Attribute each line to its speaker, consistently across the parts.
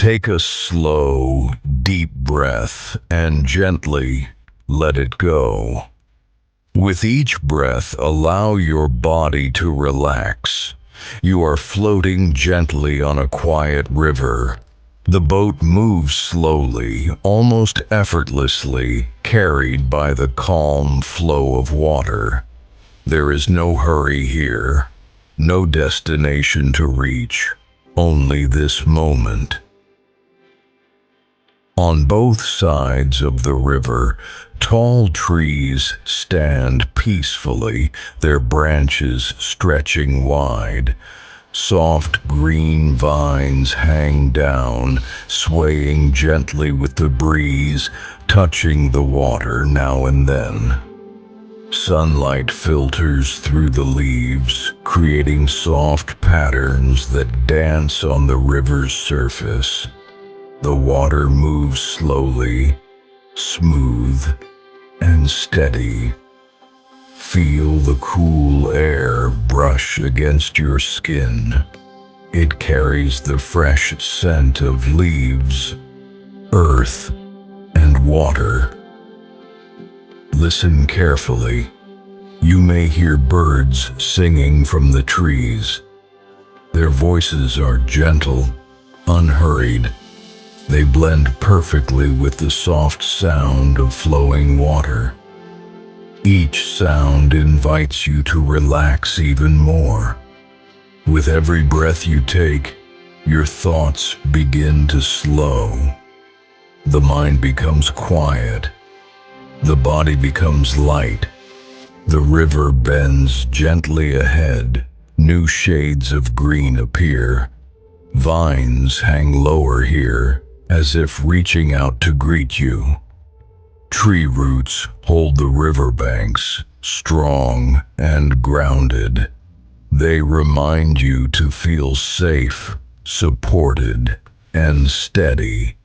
Speaker 1: Take a slow, deep breath and gently let it go. With each breath, allow your body to relax. You are floating gently on a quiet river. The boat moves slowly, almost effortlessly, carried by the calm flow of water. There is no hurry here, no destination to reach, only this moment. On both sides of the river, tall trees stand peacefully, their branches stretching wide. Soft green vines hang down, swaying gently with the breeze, touching the water now and then. Sunlight filters through the leaves, creating soft patterns that dance on the river's surface. The water moves slowly, smooth, and steady. Feel the cool air brush against your skin. It carries the fresh scent of leaves, earth, and water. Listen carefully. You may hear birds singing from the trees. Their voices are gentle, unhurried. They blend perfectly with the soft sound of flowing water. Each sound invites you to relax even more. With every breath you take, your thoughts begin to slow. The mind becomes quiet. The body becomes light. The river bends gently ahead. New shades of green appear. Vines hang lower here, as if reaching out to greet you. Tree roots hold the riverbanks, strong and grounded. They remind you to feel safe, supported, and steady.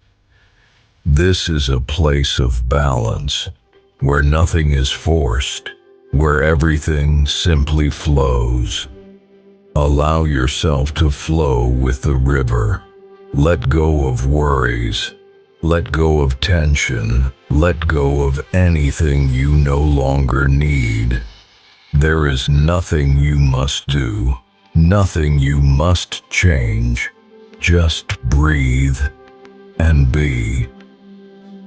Speaker 1: This is a place of balance, where nothing is forced, where everything simply flows. Allow yourself to flow with the river. Let go of worries. Let go of tension. Let go of anything you no longer need. There is nothing you must do, nothing you must change. Just breathe and be.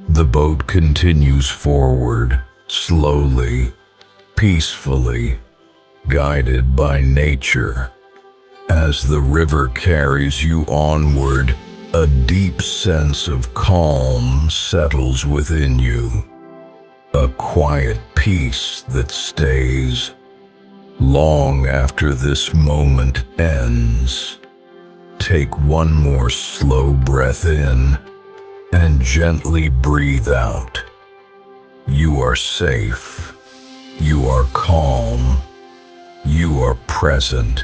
Speaker 1: The boat continues forward, slowly, peacefully, guided by nature. As the river carries you onward, a deep sense of calm settles within you. A quiet peace that stays long after this moment ends. Take one more slow breath in and gently breathe out. You are safe. You are calm. You are present.